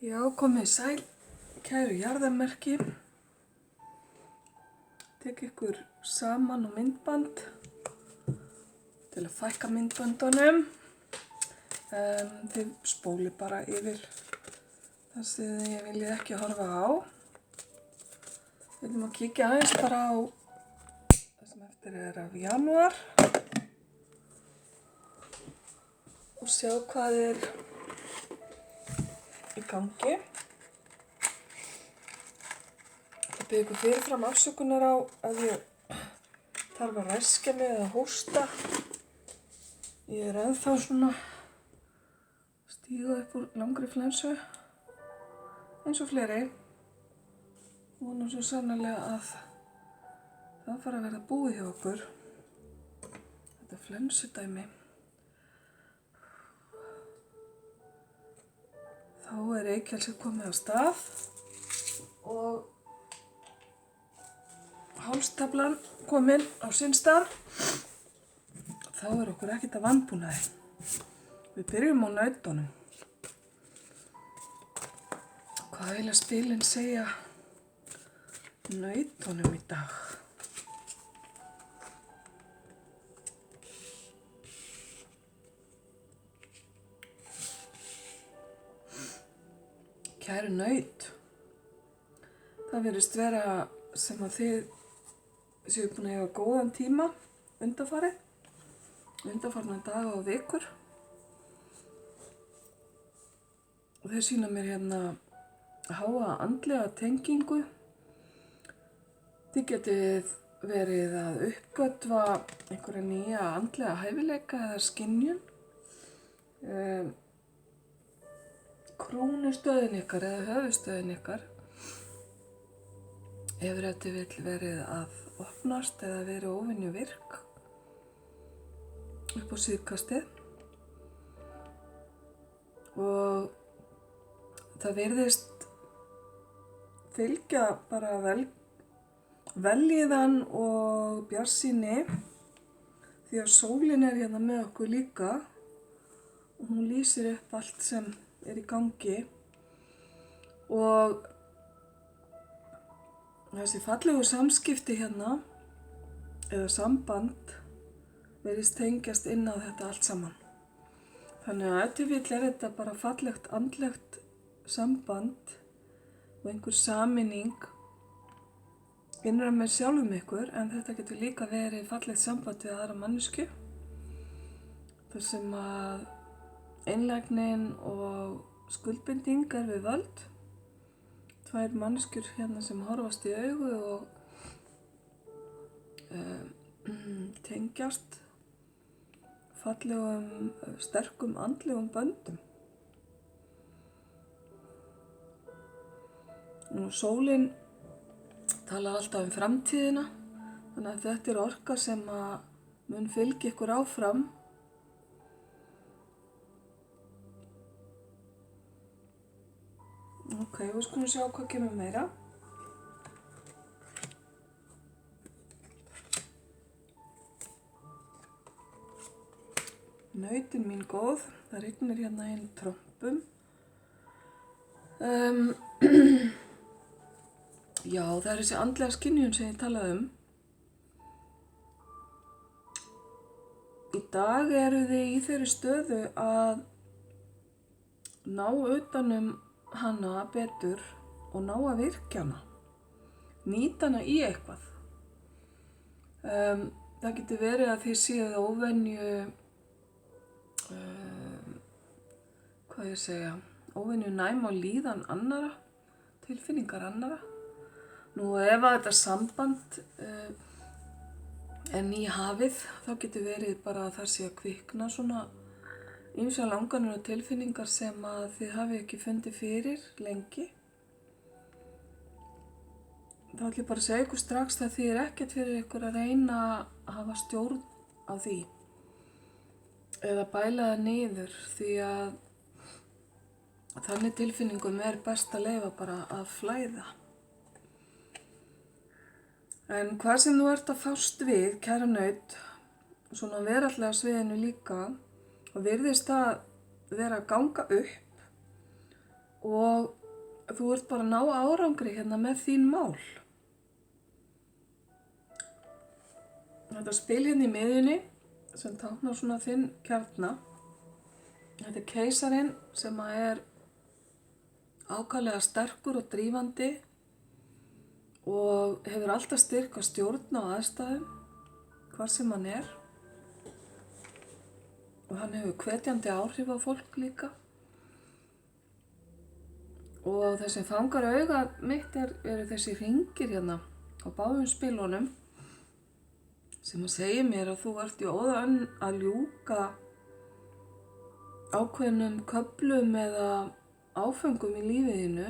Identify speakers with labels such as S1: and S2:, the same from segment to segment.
S1: Já, komið sæl, kæru jarðarmerki. Tek ykkur saman á myndband til að fækka myndböndunum. Þið spólið bara yfir það sem ég viljið ekki horfa á. Við viljum að kíkja aðeins bara á það sem eftir er af janúar og sjá hvað er í gangi. Ég bið ykkur fyrirfram afsökunar á að ég þarf að ræskja mig eða hósta. Ég er ennþá svona stíga upp úr langri flensu eins og fleiri. Vonum svo sannarlega að það fara að verða búið hjá okkur. Þetta flensudæmi. Þá er Reykjavík komið á stað og hálstaflan komin á sinn stað. Þá er okkur ekkert að vanbúnaði. Við byrjum á nautunum. Hvað vilja spilin segja nautunum í dag? Kæru naut, það virðist vera sem að þið séu búin að eiga góðan tíma undanfarna daga og vikur. Og þeir sýna mér hérna háa andlega tengingu. Þið getið verið að uppgötva einhverja nýja andlega hæfileika eða skynjun. Krónustöðin ykkar eða höfuðstöðin ykkar hefur ef til vill verið að opnast eða verið óvenju virk upp á síðkastið og það virðist fylgja bara vellíðan og bjartsýni því að sólin er hérna með okkur líka og hún lýsir upp allt sem er í gangi og þessi fallegu samskipti hérna eða samband virðist tengjast inn á þetta allt saman. Þannig að ef til vill er þetta bara fallegt andlegt samband og einhver sameining innra með sjálfum ykkur, en þetta getur líka verið fallegt samband við aðra manneskju þar sem að einlægnin og skuldbinding er við völd. Tvær manneskjur hérna sem horfast í augu og tengjast fallegum, sterkum andlegum böndum. Nú, sólin talar alltaf framtíðina, þannig að þetta er orka sem að mun fylgja ykkur áfram. Ok, við skulum sjá hvað kemur meira. Nautin mín góð, það rignir hérna inn trompum. Já, það er þessi andlega skynjun sem ég talaði um. Í dag eru þið í þeirri stöðu að ná utanum hana betur og ná að virkja hana, nýta hana í eitthvað. Það getur verið að þið séuð óvenju, óvenju næm á líðan annara, tilfinningar annara. Nú ef að þetta samband er nýhafið, þá getur verið bara að það sé að kvikna svona ýmsar langanir og tilfinningar sem að þið hafi ekki fundið fyrir lengi. Þá ætlum ég bara að segja ykkur strax að þið er ekkert fyrir ykkur að reyna að hafa stjórn á því eða bæla það niður, því að þannig tilfinningum er best að leyfa bara að flæða. En hvað sem þú ert að fást við, kæra naut, svona veraldlega sviðinu líka, og virðist það vera að ganga upp og þú ert bara að ná árangri hérna með þín mál. Þetta spil hérna í miðjunni sem táknar svona þinn kjarna. Þetta er keisarinn sem er ákaflega sterkur og drífandi og hefur alltaf styrk að stjórna á aðstæðum, hvar sem hann er. Og hann hefur hvetjandi áhrif á fólk líka. Og það sem fangar auga mitt eru þessi hringir hérna á báðum spilunum sem að segja mér að þú ert í óðan að ljúka ákveðnum köflum eða áföngum í lífiðinu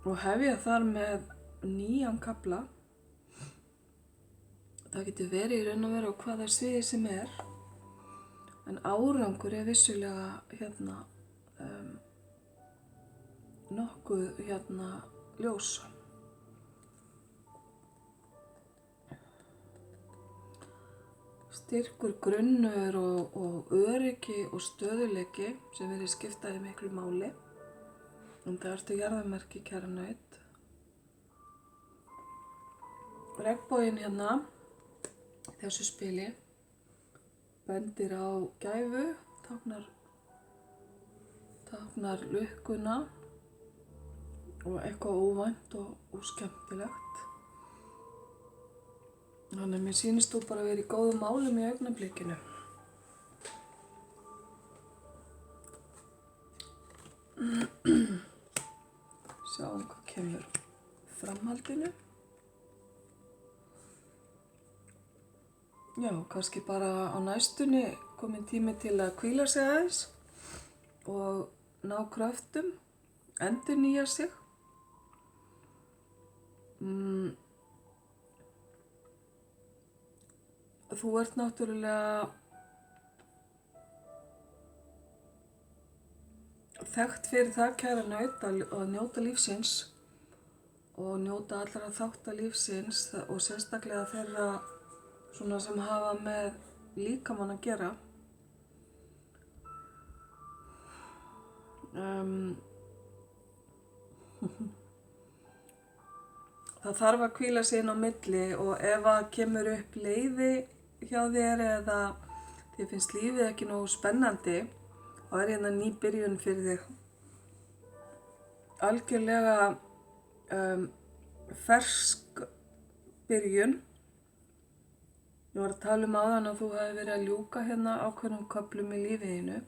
S1: og hefja þar með nýjan kafla. Það getur verið í raun og veru á hvaða sviði sem er, en árangur er vissulega hérna nokkuð ljós. Styrkur, grunnur og öryggi og stöðuleiki sem verið skiptaði miklu máli. En það ertu jarðarmerki, kæra naut. Regnboginn hérna, þessu spili, bendir á gæfu, táknar lukkuna og eitthvað óvænt og skemmtilegt. Þannig að mér sýnist þú bara vera í góðum málum í augnablikinu. Sjáum hvað kemur framhaldinu. Já, kannski bara á næstunni kominn tími til að hvíla sig aðeins og ná kröftum, endurnýja sig. Þú ert náttúrulega þekkt fyrir það, kæra naut, að njóta lífsins og njóta allra þátta lífsins og sérstaklega þeirra svona sem hafa með líkamann að gera. Það þarf að hvíla sig inn á milli og ef að kemur upp leiði hjá þér eða þér finnst lífið ekki nógu spennandi, þá er hérna ný byrjun fyrir þig. Algjörlega fersk byrjun. Ég var að tala um áðan að þú hafi verið að ljúka hérna ákveðnum köflum í lífiðinu.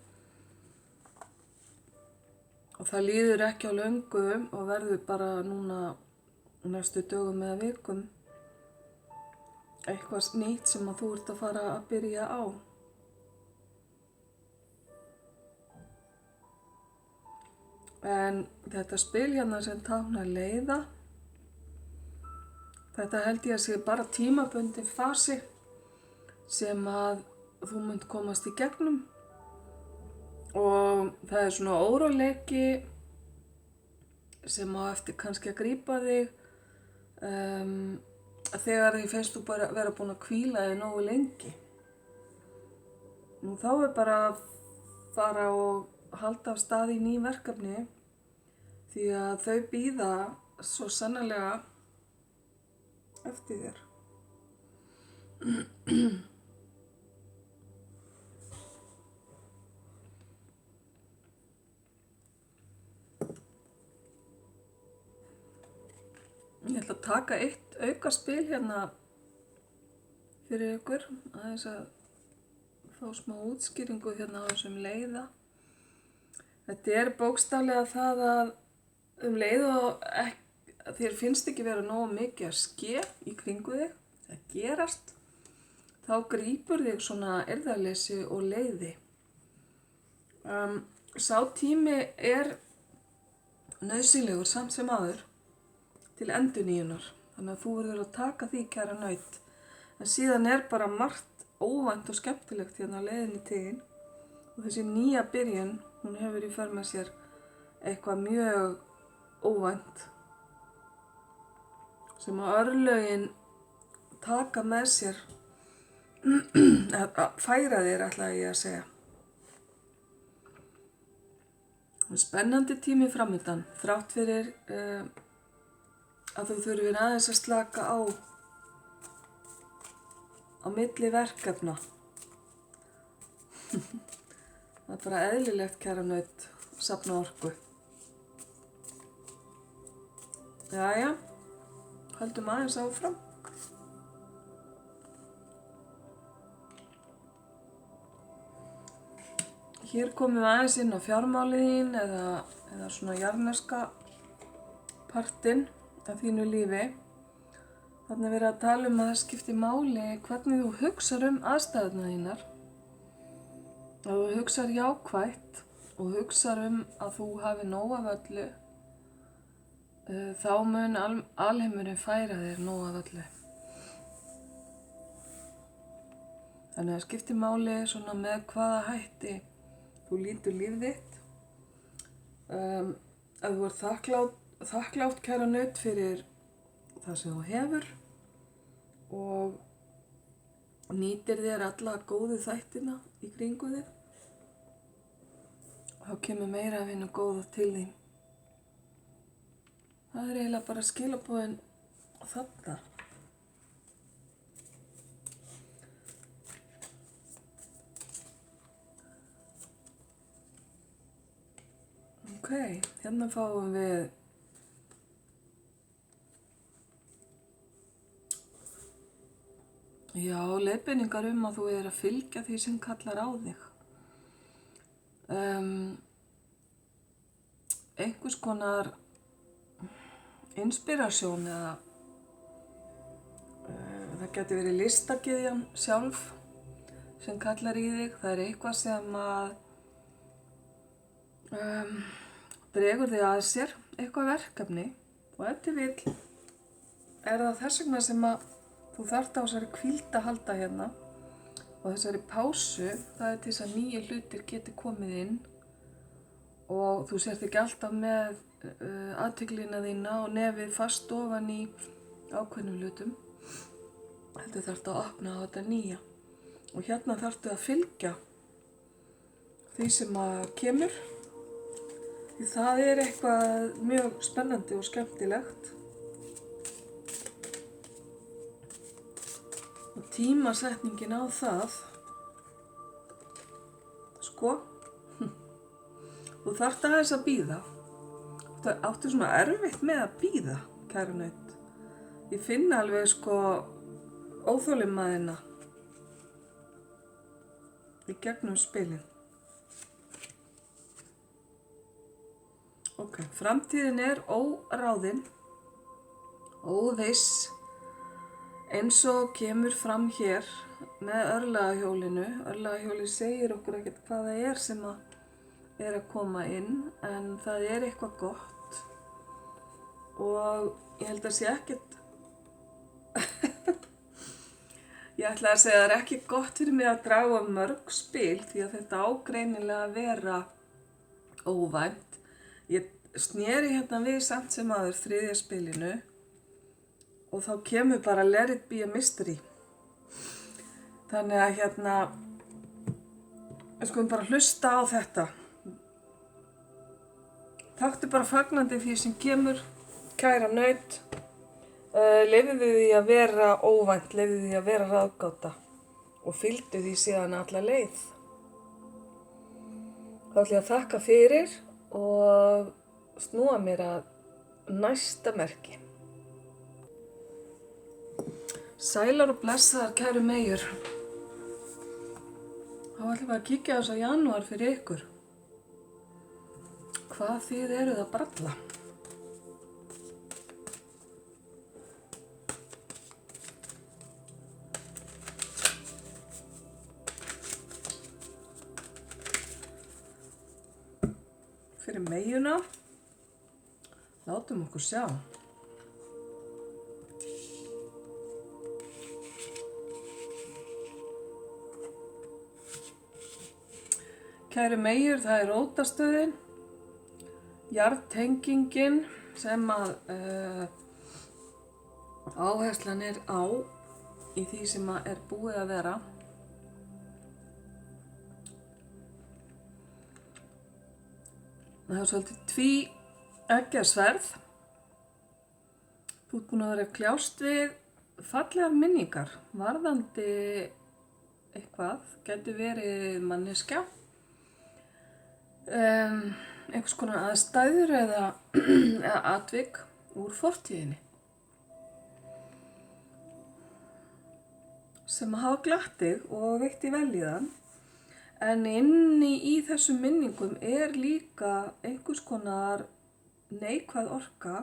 S1: Og það líður ekki á löngu og verður bara núna næstu dögum eða vikum eitthvað nýtt sem að þú ert að fara að byrja á. En þetta spil hérna sem táknar leiða, þetta held ég að sé bara tímabundin fasi sem að þú munt komast í gegnum. Og það er svona óróleiki sem á eftir kannski að grípa þig þegar þið finnst þú bara vera búin að hvíla þig nógu lengi. Nú þá er bara að fara og halda af stað í ný verkefni því að þau bíða svo sannarlega eftir þér. Ég ætla að taka eitt aukaspil hérna fyrir ykkur, aðeins að fá smá útskýringu hérna á þessum leiða. Þetta er bókstaflega það að leið og þér finnst ekki vera nógu mikið að ske í kringu þig, að gerast, þá grípur þig svona eirðarleysi og leiði. Sá tími er nauðsynlegur samt sem áður til endurnýjunar, þannig að þú verður að taka því, kæra naut. En síðan er bara margt óvænt og skemmtilegt hérna á leiðinni til þín og þessi nýja byrjun, hún hefur í för með sér eitthvað mjög óvænt sem að örlögin taka með sér að færa þér, ætla ég að segja. Spennandi tími framundan, þrátt fyrir að þú þurfir aðeins að slaka á milli verkefna. Það er bara eðlilegt, kæra naut, safna orku. Jæja, höldum aðeins áfram. Hér komum við aðeins inn á fjármálin eða svona jarðneska partinn af þínu lífi. Þannig er verið að tala að það skiptir máli hvernig þú hugsar aðstæðurnar þínar. Að þú hugsar jákvætt og hugsar að þú hafi nóg af öllu, þá mun alheimurinn færa þér nóg af öllu. Þannig að það skiptir máli svona með hvaða hætti þú lítur líf þitt. Að þú ert þakklátt, kæra naut, fyrir það sem þú hefur og nýtir þér alla góðu þættina í kringu þig. Og þá kemur meira af hinu góða til þín. Það er eiginlega bara skilaboðin þarna. Ok, hérna fáum við leiðbeiningar að þú að fylgja því sem kallar á þig. Einhvers konar inspirasjón eða það geti verið listagyðjan sjálf sem kallar í þig. Það er eitthvað sem að dregur þig að sér, eitthvað verkefni, og ef til vill er það þess vegna sem að þú þarft á þessari hvíld að halda hérna og þessari pásu. Það er til þess að nýju hlutir geti komið inn og þú sért ekki alltaf með athyglinna þína og nefið fast ofan í ákveðnum hlutum. Heldur þarftu að opna á þetta nýja og hérna þarftu að fylgja því sem að kemur. Því það er eitthvað mjög spennandi og skemmtilegt. Og tímasetningin á það, sko, þú þarft aðeins að bíða. Þú áttu svona erfitt með að bíða, kæra naut. Ég finn alveg óþolinmæðina í gegnum spilin. Ok, framtíðin er óráðin, óviss, eins og kemur fram hér með örlagahjólinu. Örlagahjólið segir okkur ekkert hvað það er sem að koma inn, en það er eitthvað gott og ég held að sé ekkert ég ætla að segja að það er ekki gott fyrir mig að draga mörg spil því að þetta á greinilega að vera óvænt. Ég sneri hérna við samt sem áður þriðja spilinu og þá kemur bara Let it be a mystery. Þannig að hérna, við skulum bara hlusta á þetta. Taktu bara fagnandi því sem kemur, kæra naut. Leyfðu því að vera óvænt, leyfðu því að vera ráðgáta og fylgdu því síðan alla leið. Þá ætla ég að þakka fyrir og snúa mér að næsta merki. Sælar og blessaðar, kæru meyjur. Þá ætlum við að kíkja á þess að janúar fyrir ykkur. Hvað þið eruð að bralla? Fyrir meyjuna, látum okkur sjá. Kæru meyjur, það er rótastöðin, jarðtengingin sem að áherslan er á í því sem að er búið að vera. Það er svolítið tvíeggja sverð. Þú ert búin að vera að kljást við fallegar minningar varðandi eitthvað, gæti verið manneskja, einhvers konar aðstæður eða atvik úr fortíðinni sem hafa glatt þig og veitt þig vellíðan, en inni í þessum minningum er líka einhvers konar neikvæð orka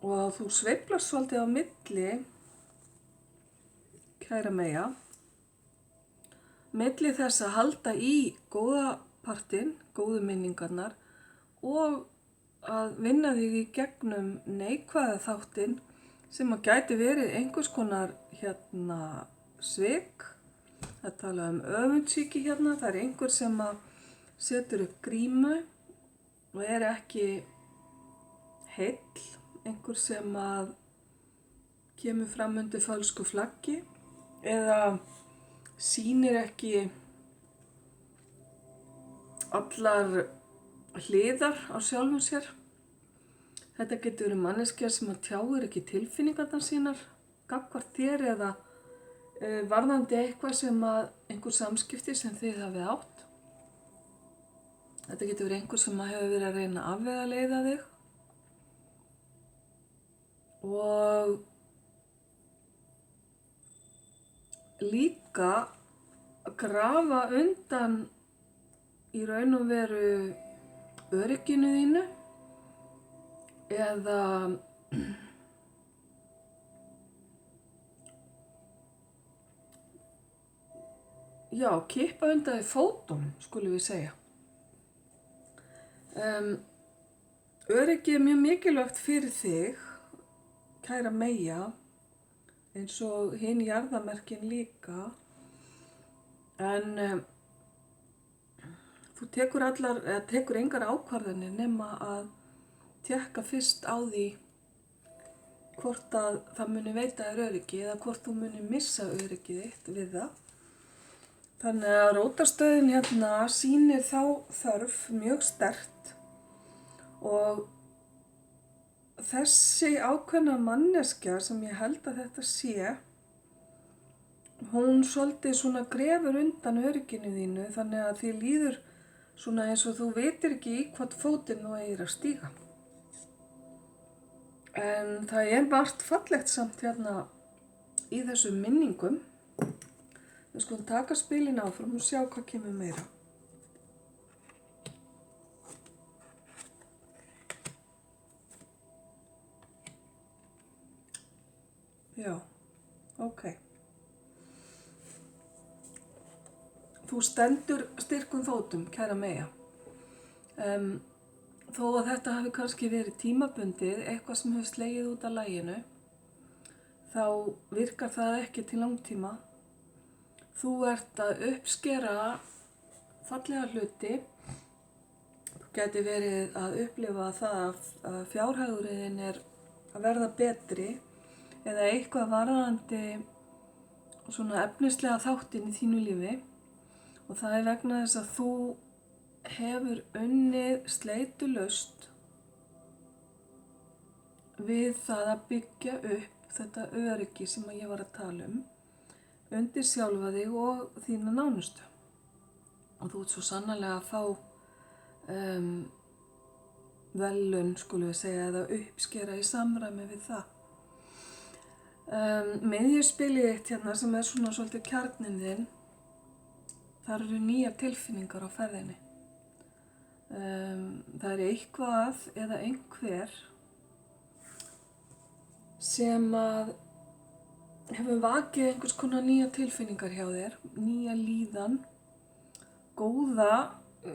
S1: og þú sveiflast svolítið á milli, kæra Meyja, milli þess að halda í góða partinn, góðu minningarnar og að vinna þig í gegnum neikvæða þáttinn sem að gæti verið einhvers konar svik. Það tala öfundsýki hérna, það er einhver sem að setur upp grímu og er ekki heill, einhver sem að kemur fram undir fölsku flaggi eða sýnir ekki allar hliðar á sjálfum sér. Þetta getur verið manneskja sem að tjáir ekki tilfinningarnar sínar gagnvart þér eða varðandi eitthvað sem að einhver samskipti sem þið hafið átt. Þetta getur verið einhver sem að hefur verið að reyna að afvegaleiða þig og líka að grafa undan í raun og veru örygginu þínu eða kippa undan því fótunum, skulum við segja. Öryggi er mjög mikilvægt fyrir þig, kæra Meyja, eins og hin jarðamerkin líka, en þú tekur engar ákvarðanir nema að tékka fyrst á því hvort að það muni veita þér öryggi eða hvort þú muni missa öryggið þitt við það. Þannig að rótarstöðin hérna sýnir þá þörf mjög sterkt og þessi ákveðna manneskja sem ég held að þetta sé, hún svolítið svona grefur undan örygginu þínu þannig að því líður svona eins og þú veitir ekki í hvort fótinn þú eigir að stíga. En það er margt fallegt samt hérna í þessum minningum. Við skulum taka spilin áfram og sjá hvað kemur meira. Já, ok. Þú stendur styrkum fótum, kæra Meyja. Þó að þetta hafi kannski verið tímabundið, eitthvað sem hefur slegið út af laginu, þá virkar það ekki til langtíma. Þú ert að uppskera fallega hluti. Þú gæti verið að upplifa það að fjárhagurinn er að verða betri eða eitthvað varðandi svona efnislega þáttinn í þínu lífi og það er vegna þess að þú hefur unnið sleitulaust við það að byggja upp þetta öryggi sem ég var að tala undir sjálfa þig og þína nánustu. Og þú ert svo sannarlega að fá velun, skulum við segja, eða uppskera í samræmi við það. Miðjuspilið þitt hérna sem er svona svolítið kjarninn þinn, þar eru nýjar tilfinningar á ferðinni. Það er eitthvað eða einhver sem að hefur vakið einhvers konar nýja tilfinningar hjá þér, nýja líðan, góða,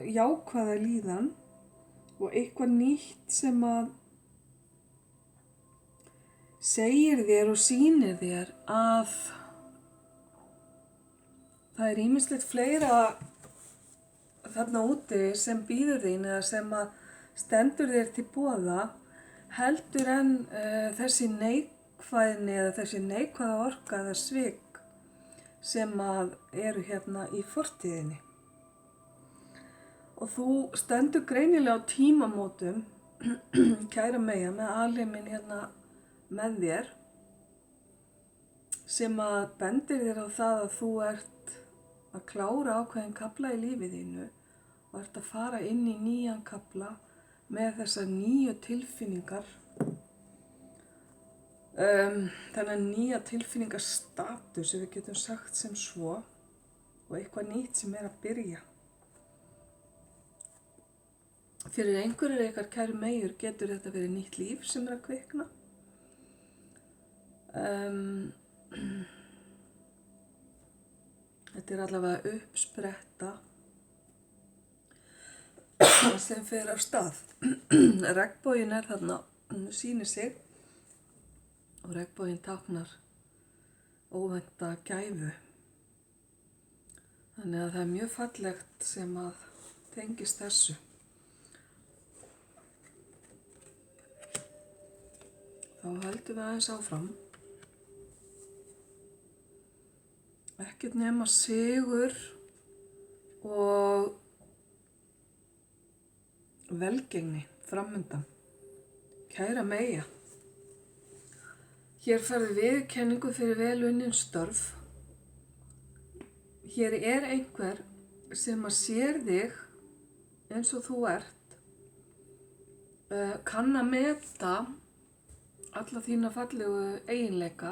S1: jákvæða líðan og eitthvað nýtt sem að segir þér og sýnir þér að það er ýmislegt fleira þarna úti sem býður þín eða sem að stendur þér til boða heldur en þessi neikvæðni eða þessi neikvæða orka eða svik sem að eru hérna í fortíðinni. Og þú stendur greinilega á tímamótum, kæra Meyja, með alheiminn hérna með þér, sem að bendir þér á það að þú ert að klára ákveðin kafla í lífið þínu og ert að fara inn í nýjan kafla með þessar nýju tilfinningar, þennan nýja tilfinningarstatus, ef við getum sagt sem svo, og eitthvað nýtt sem að byrja. Fyrir einhverjir ykkar kæru Meyjur getur þetta verið nýtt líf sem að kvikna. Þetta allavega uppspretta sem fer af stað. Regnboginn þarna, sýnir sig og regnboginn táknar óvænta gæfu. Þannig að það mjög fallegt sem að tengist þessu. Þá höldum við aðeins áfram. Ekkert nema sigur og velgengni framundan. Kæra Meyja. Hér færðu viðurkenningu fyrir vel unnin störf. Hér einhver sem að sér þig eins og þú ert, kann að meta alla þína fallegu eiginleika,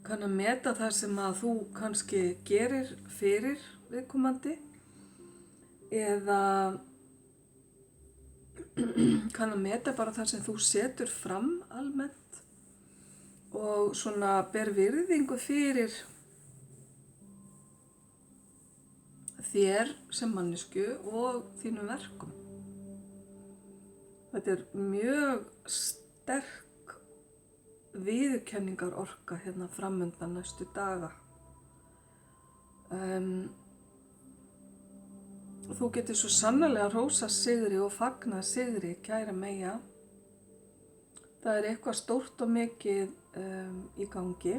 S1: kann að meta það sem að þú kannski gerir fyrir viðkomandi eða kann að meta bara það sem þú setur fram almennt og svona ber virðingu fyrir þér sem manneskju og þínum verkum. Þetta mjög sterk viðurkenningarorka hérna framundan næstu daga. Þú getur svo sannarlega hrósa sigri og fagna sigri, kæra Meyja. Það eitthvað stórt og mikið í gangi.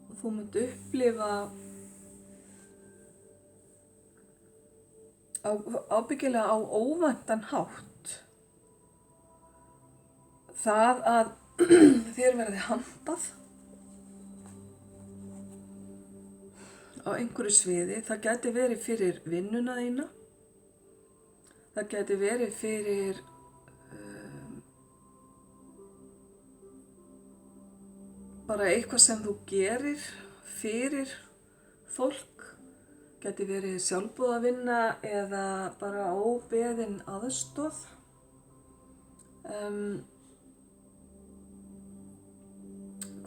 S1: Og þú munt upplifa ábyggilega á óvæntan hátt það að þér verði handað á einhverju sviði. Það gæti verið fyrir vinnuna þína, það gæti verið fyrir bara eitthvað sem þú gerir fyrir fólk. Gæti verið sjálfboðavinna eða bara óbeðin aðstoð.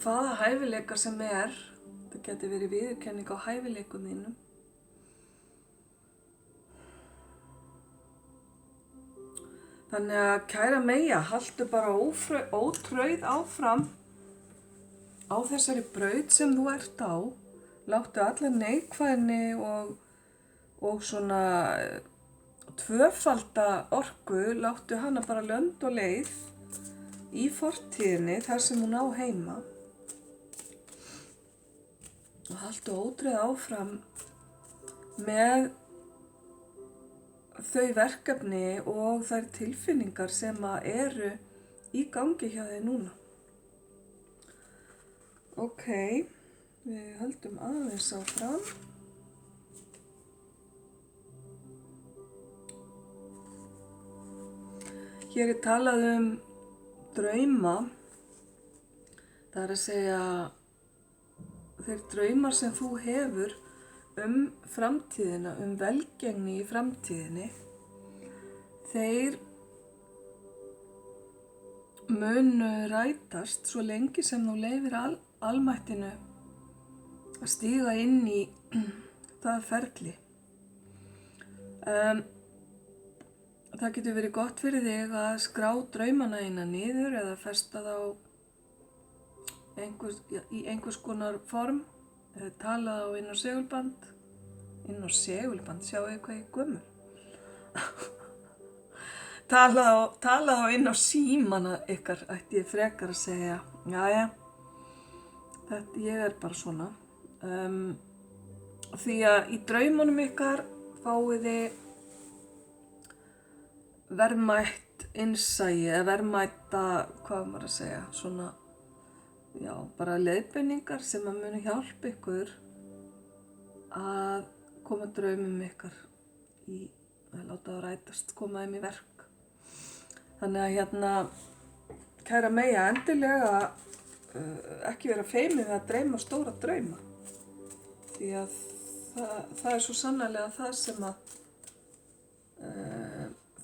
S1: Hvaða hæfileikar sem það gæti verið viðurkenning á hæfileikum þínum. Þannig að kæra Meyja, haltu bara ótrauð áfram á þessari braut sem þú ert á. Láttu alla neikvæðni og svona tvöfalda orku, láttu hana bara lönd og leið í fortíðinni þar sem hún á heima. Og haltu ótrauð áfram með þau verkefni og þær tilfinningar sem eru í gangi hjá þér núna. Ok, við höldum aðeins áfram. Hér talað drauma. Það að segja þeir draumar sem þú hefur framtíðina, velgengni í framtíðinni. Þeir munu rætast svo lengi sem þú leyfir almættinu að stíga inn í það ferli. Það getur verið gott fyrir þig að skrá draumana þína niður eða festa þá í einhvers konar form, eða tala þá inn á segulband. Inn á segulband, sjáu hvað ég gömul. Tala þá inn á símana ykkar, ætti ég frekar að segja. Jæja, ég bara svona. Því að í draumunum ykkar fáið þið verðmætt innsæi eða verðmætta, hvað maður að segja, svona, já, bara leiðbeiningar sem að muni hjálpa ykkur að koma draumum ykkar í, að láta það rætast, koma þeim í verk. Þannig að kæra Meyja, endilega ekki vera feimið við að dreyma stóra drauma. Því að það er svo sannarlega það sem að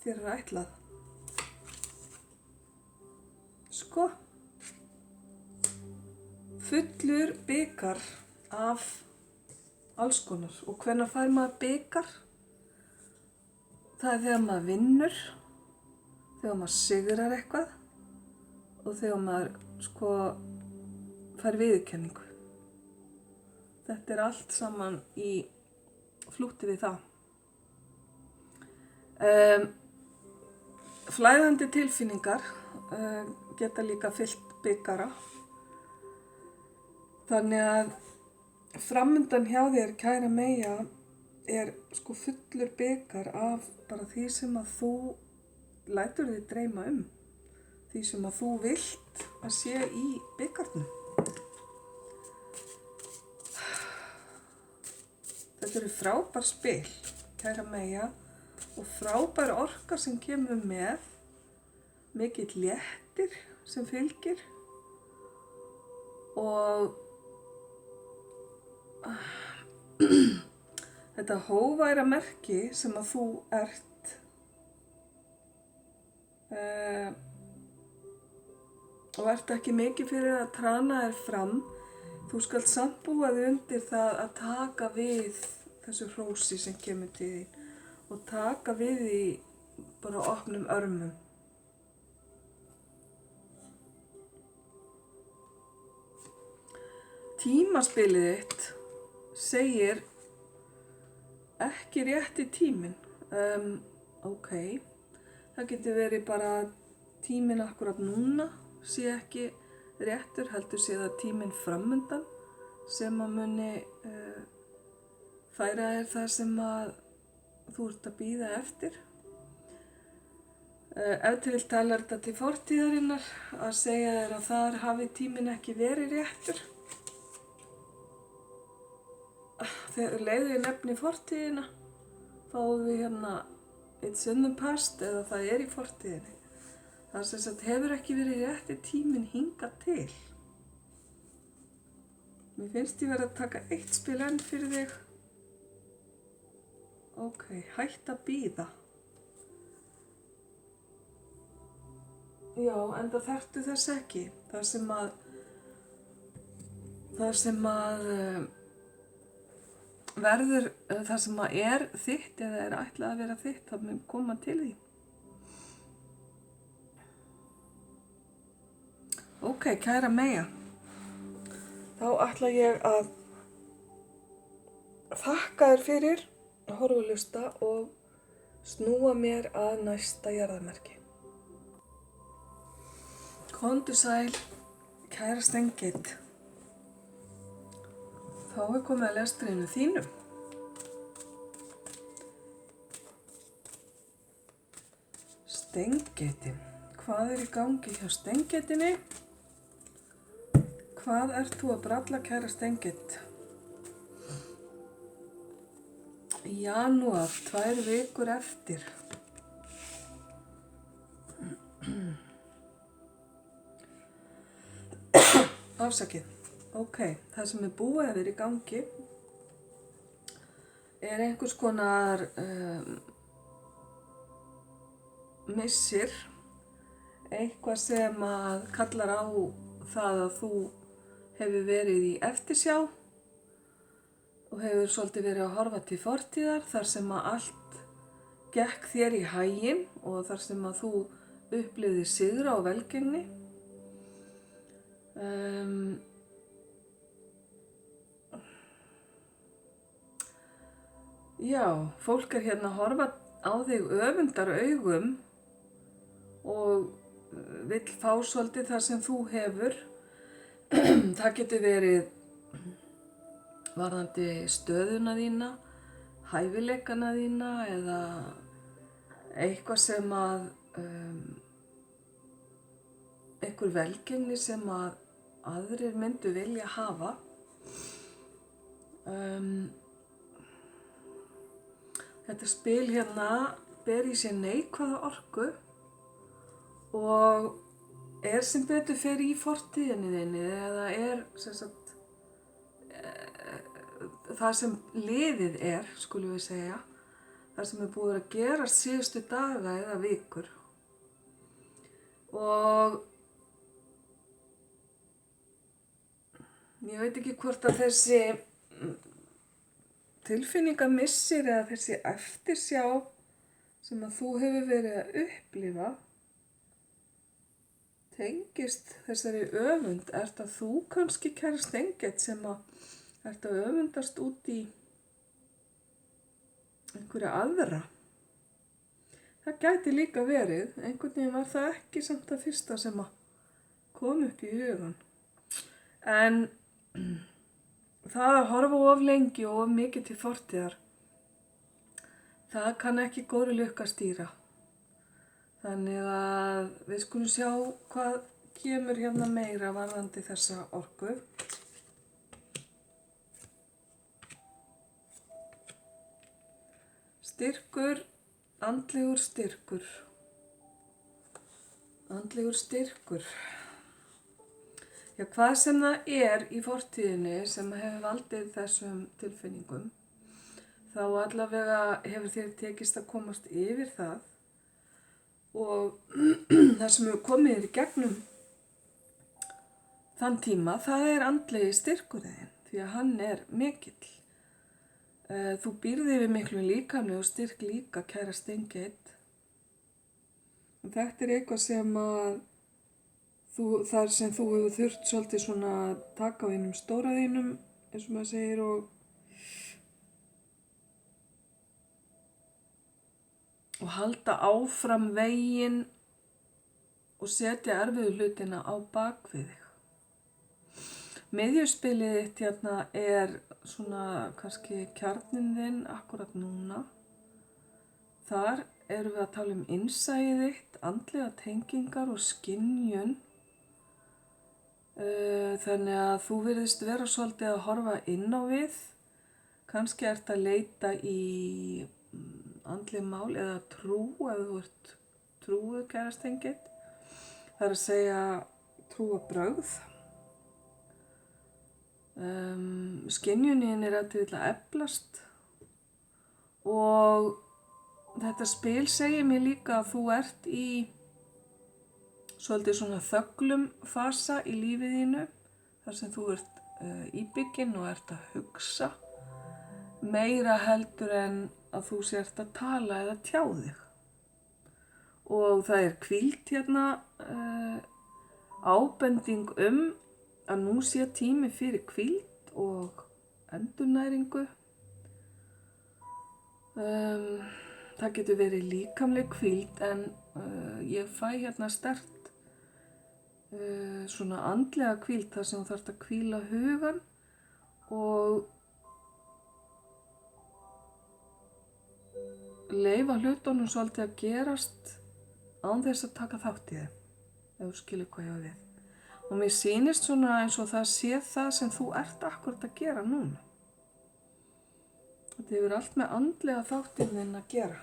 S1: þér er ætlað. Sko, fullur bikar af alls konar. Og hvenær fær maður bikar? Það er þegar maður vinnur, þegar maður sigrar eitthvað og þegar maður fær viðurkenningu. Þetta er allt saman í flútti við það. Flæðandi tilfinningar geta líka fyllt bikara. Þannig að framundan hjá þér, kæra Meyja, er fullur bikar af bara því sem að þú lætur þig dreyma um. Því sem að þú vilt að sé í bikarnum. Þetta eru frábær spil, kæra Meyja, og frábær orka sem kemur með, mikill léttir sem fylgir og þetta hógværa merki sem að þú ert og ert ekki mikið fyrir að trana þér fram. Þú skalt samt búa þig undir það að taka við þessu hrósi sem kemur til þín og taka við því bara opnum örmum. Tímaspilið þitt segir ekki rétti tíminn. Ok, það getur verið bara tíminn akkurat núna sé ekki réttur, heldur sé það tíminn framundan sem að muni færa þér það sem að þú ert að bíða eftir. Ef til vill talar þetta til fortíðarinnar að segja þér að þar hafi tíminn ekki verið réttur. Þegar leiðir nefni fortíðina, fáum við it's in the past eða það er í fortíðinni. Það sem sagt hefur ekki verið rétti tíminn hingað til. Mér finnst ég verið að taka eitt spil enn fyrir þig. Ok, hætt að bíða. Já, en það þarftu þess ekki. Það sem að er þitt eða er ætlað að vera þitt, það mun koma til því. Ok, kæra Meyja, þá ætla ég að þakka þér fyrir að horfa og hlusta og snúa mér að næsta jarðarmerki. Komdu sæl, kæra Steingeit. Þá er komið að lestrinu þínum. Steingeitin. Hvað er í gangi hjá Steingeitinni? Hvað ert þú að bralla, kæra Steingeit? Janúar, 2 vikur eftir. Afsakið. Ok, það sem er búið að vera í gangi er einhvers konar missir, eitthvað sem að kallar á það að þú hefur verið í eftirsjá og hefur svolítið verið að horfa til fortíðar þar sem að allt gekk þér í haginn og þar sem að þú upplifðir sigra og velgengni. Já, fólk er hérna að horfa á þig öfundar augum og vill fá svolítið það sem þú hefur. Það getur verið varðandi stöðuna þína, hæfileikana þína eða eitthvað sem að einhver velgengni sem að aðrir myndu vilja hafa. Þetta spil hérna ber í sér neikvæða orku og sem betur fer í fortíðinni þinni eða sem sagt, það sem liðið skulum við segja, það sem búið að gera síðustu daga eða vikur. Og ég veit ekki hvort að þessi tilfinningamissir eða þessi eftirsjá sem að þú hefur verið að upplifa tengist þessari öfund. Það þú kannski kæra stengið sem að ert að öfundast út í einhverja aðra? Það gæti líka verið, einhvern veginn var það ekki samt að fyrsta sem að kom upp í hugan. En það að horfa of lengi og of mikið til fortíðar, það kann ekki góðri lukku að stýra. Þannig að við skulum sjá hvað kemur hérna meira varðandi þessa orku. Styrkur, andlegur styrkur. Andlegur styrkur. Já, hvað sem það í fortíðinni sem hefur valdið þessum tilfinningum, þá allavega hefur þér tekist að komast yfir það og það sem hefur komið þér í gegnum þann tíma, það andlegi styrkurinn, því að hann mikill. Þú býrði við miklu líkamlegu styrk líka, kæra Steingeit. Þetta eitthvað sem að þar sem þú hefur þurft svolítið svona að taka á einum stóra þínum, eins og maður segir, og halda áfram veginn og setja erfiðu hlutina á bak við þig. Miðjuspilið þitt hérna svona kannski kjarninn þinn akkurat núna. Þar erum við að tala um innsæið þitt, andlega tengingar og skynjun. Þannig að þú virðist vera svolítið að horfa inn á við. Kannski ert að leita í andleg mál eða trú, ef þú ert trúuð, kæra Steingeit. Það að segja trúarbrögð. Skynjunin ef til vill að eflast og þetta spil segir mér líka að þú ert í svolítið svona þöglum fasa í lífið þínu, þar sem þú ert íbygginn og ert að hugsa meira heldur en að þú sért að tala eða tjá þig. Og það hvíld hérna ábending að nú sé tími fyrir hvíld og endurnæringu. Það getur verið líkamleg hvíld en ég fæ hérna sterkt svona andlega hvíld þar sem þú þarft að hvíla hugan og leyfa hlutunum svolítið að gerast án þess að taka þátt í þeim, ef þú skilur hvað ég á við. Og mér sýnist svona eins og það sé það sem þú ert akkurat að gera núna. Þetta hefur allt með andlega þáttinn þinn að gera.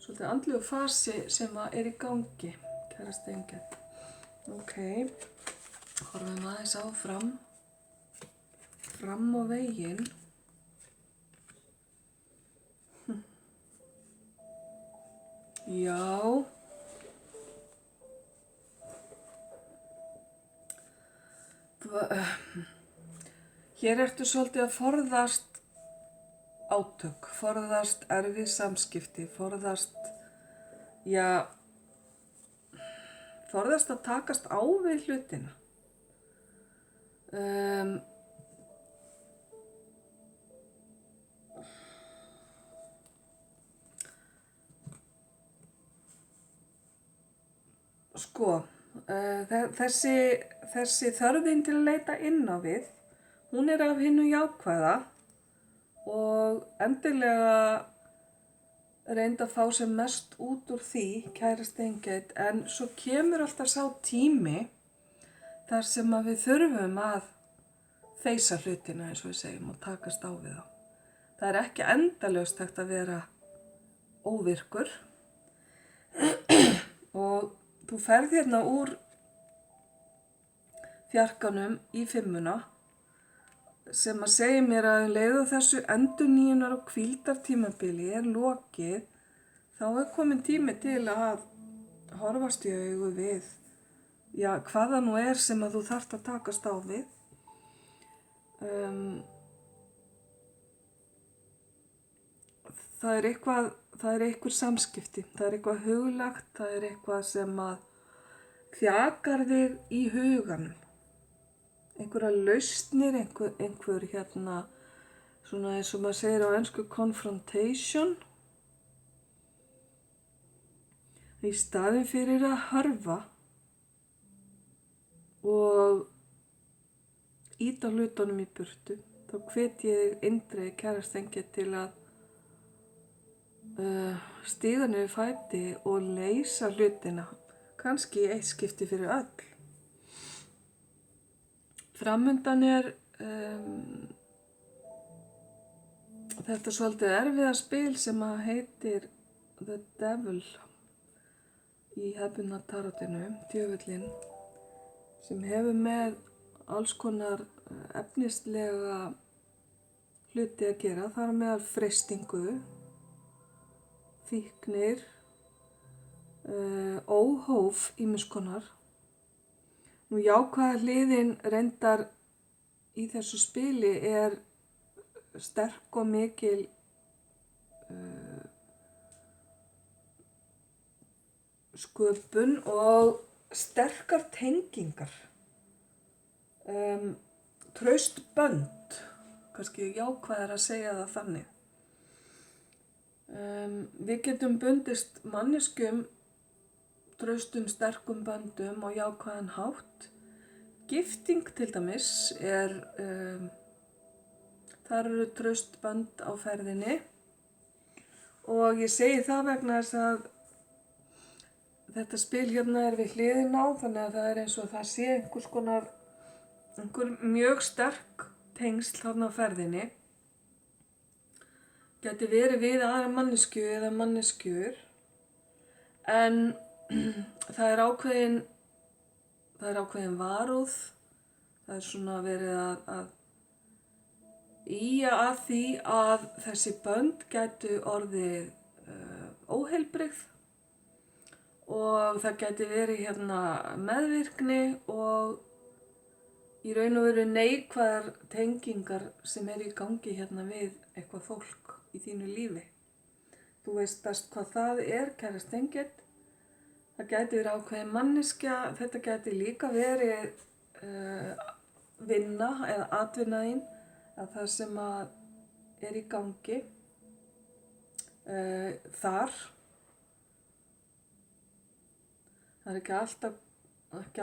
S1: Svolítið andlegu fasi sem í gangi, kæra Steingeit. Ok, horfum aðeins áfram, fram á veginn. Já. Hér ertu svolítið að forðast átök, forðast erfið samskipti, forðast að takast á við hlutina. Þessi þörfin til að leita inn á við Hún er af hinu jákvæða og endilega reynd að fá sem mest út úr því, kæra Steingeit, en svo kemur alltaf sá tími þar sem að við þurfum að feysa hlutina eins og við segjum og takast á við þá. Það er ekki endalaust hægt að vera óvirkur og þú ferð hérna úr fjarkanum í 5 sem að segja mér að leið á þessu endurnýjunar og hvíldartímabili er lokið, þá er komin tími til að horfast í augu við, já, hvaða nú er sem að þú þarft að takast á við. Það er einhver samskipti, það er eitthvað huglagt, það er eitthvað sem að þjakar þig í huganum. Einhverja lausnir, einhver hérna, svona eins og maður segir á ensku confrontation. Í staðinn fyrir að hörfa og ýta hlutunum í burtu, þá hvet ég þig eindregið, kæra Steingeit, til að stíga niður fæti og leysa hlutina, kannski í eitt skipti fyrir öll. Framundan er þetta svolítið erfiða spil sem að heitir The Devil í hefðbundna tarotinu, djöfullinn, sem hefur með alls konar efnislega hluti að gera, þar meðal freistingu, fíknir, óhóf ýmiss konar. Nú jákvæða hliðin reyndar í þessu spili er sterk og mikil sköpun og sterkar tengingar. Traust bönd, kannski jákvæðar að segja það þannig. Við getum bundist manneskjum traustum, sterkum böndum og jákvæðan hátt. Gifting til dæmis er, þar eru traust bönd á ferðinni og ég segi það vegna þess að þetta spil hérna er við hliðina á, þannig að það er eins og það sé einhver mjög sterk tengsl þarna á ferðinni. Gæti verið við aðra manneskju eða manneskjur, en það er ákveðin varúð, það er svona verið að ýja að því að þessi bönd gætu orðið óheilbrigð og það gæti verið hérna meðvirkni og í raun og veru neikvæðar tengingar sem eru í gangi hérna við eitthvað fólk í þínu lífi. Þú veist best hvað það er, kæra Steingeit. Það gæti verið ákveðin manneskja, þetta gæti líka verið vinna eða atvinna þín, að það sem að er í gangi þar. Það er ekki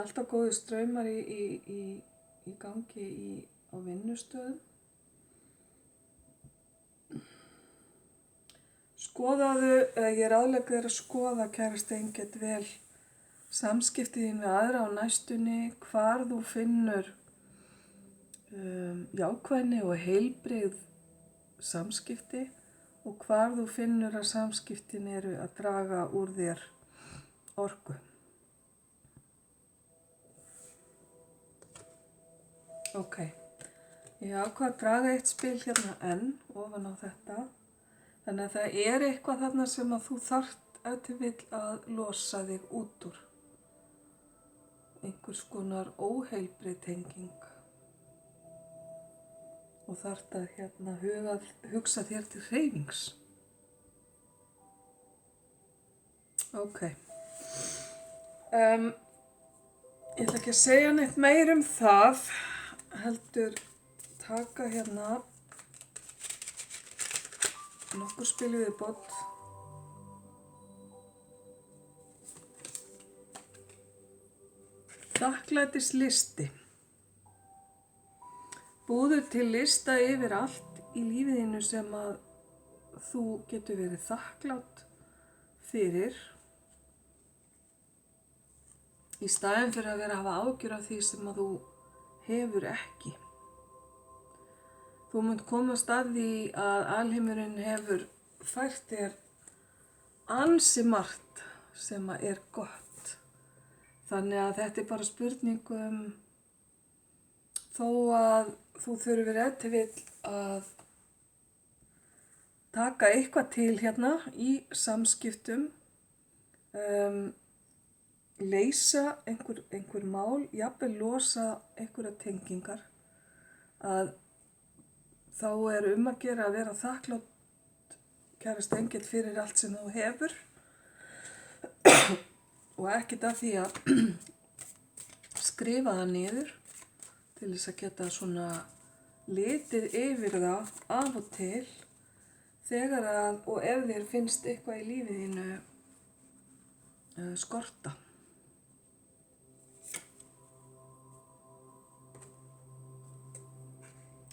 S1: alltaf góðir straumar í gangi á vinnustöðum. Ég ráðlegg þér að skoða, kæra Steingeit, vel samskipti þín við aðra á næstunni, hvar þú finnur jákvæðni og heilbrigð samskipti og hvar þú finnur að samskiptin eru að draga úr þér orku. Ok, ég ákvað að draga eitt spil hérna enn ofan á þetta. Þannig að það er eitthvað þarna sem að þú þarft ef til vill að losa þig út úr. Einhvers konar óheilbrigð tenging. Og þarft að hérna hugsa þér til hreyfings. Ok. Ég ætla ekki að segja neitt meir það, heldur taka hérna nokkur spil viðbót. Þakklætislisti. búðu til lista yfir allt í lífiðinu sem að þú getur verið þakklátt fyrir í staðinn fyrir að vera að hafa áhyggjur af því sem að þú hefur ekki. Þú munt komast að því að alheimurinn hefur fært þér ansi margt sem að er gott. Þannig að þetta er bara spurning þó að þú þurfir ef til vill að taka eitthvað til hérna í samskiptum, leysa einhver mál, jafnvel losa einhverja tengingar, að þá er að gera að vera þakklátt kærast engill fyrir allt sem þú hefur og ekkert að því að skrifa það niður til þess að geta svona litið yfir það af og til þegar að og ef þér finnst eitthvað í lífiðinu skorta.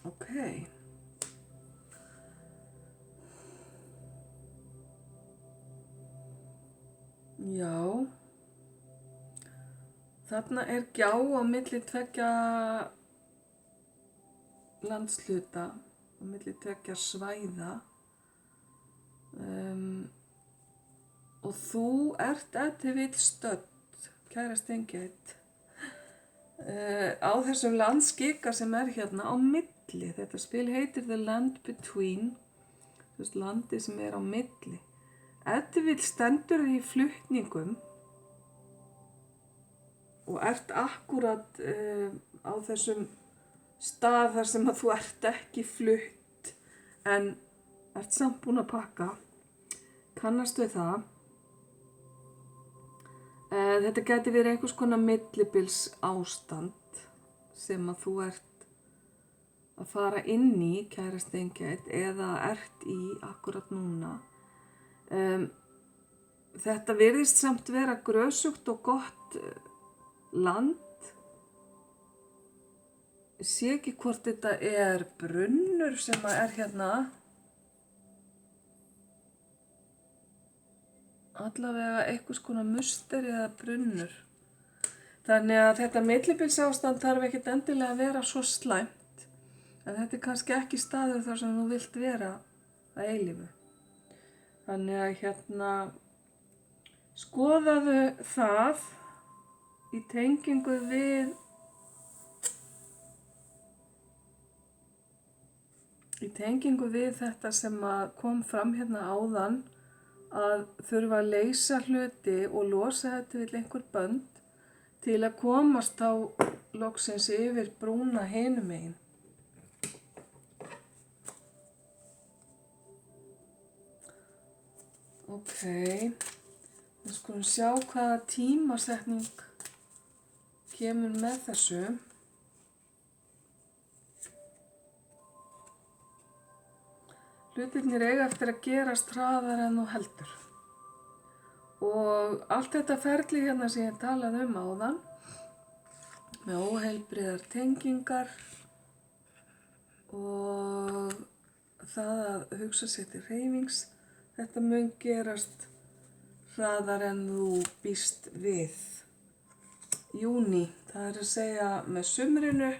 S1: Okay. Já, þarna er gjá á milli tveggja landshluta, á milli tveggja svæða og þú ert ef til vill stödd, kæra Steingerð, á þessum landskika sem er hérna á milli. Þetta spil heitir The Land Between, þú veist landi sem er á milli. Ef til vill stendur þið í flutningum og ert akkúrat á þessum stað þar sem að þú ert ekki flutt en ert samt búin að pakka, kannast við það. Þetta gæti verið einhvers konar millibils ástand sem að þú ert að fara inn í, kæra Steingerð, eða ert í akkúrat núna. Þetta virðist samt vera grösugt og gott land. Ég sé ekki hvort þetta er brunnur sem er hérna. Allavega einhvers konar musteri eða brunnur. Þannig að þetta millibilsástand þarf ekkert endilega að vera svo slæmt. En þetta er kannski ekki staður þar sem þú vilt vera að eilífu. Þannig að hérna skoðaðu það í tengingu við þetta sem að kom fram hérna áðan, að þurfa að leysa hluti og losa þetta við einhver bönd til að komast á loksins yfir brúna hinum megin. Ok, við skulum sjá hvaða tímasetning kemur með þessu. Hlutirnir eiga eftir að gerast hraðar en þú heldur. Og allt þetta ferli hérna sem ég talaði áðan, með óheilbrigðar tengingar og það að hugsa sér til hreyfings, þetta mun gerast hraðar en þú býst við. Júní, það er að segja með sumrinu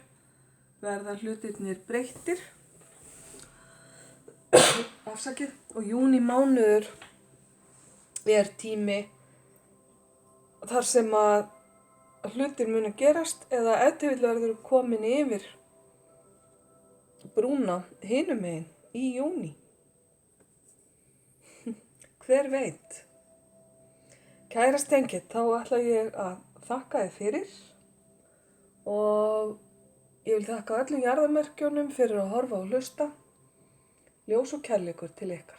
S1: verða hlutirnir breyttir. Afsakið. Og júní mánuður er tími þar sem að hlutir munu gerast eða ef til vill verður komin yfir brúna hinum megin í júní. Hver veit? Kæra Steingerð, þá ætla ég að þakka þér fyrir og ég vil þakka öllum jarðarmerkjunum fyrir að horfa og hlusta. Ljós og kærleikur til ykkar.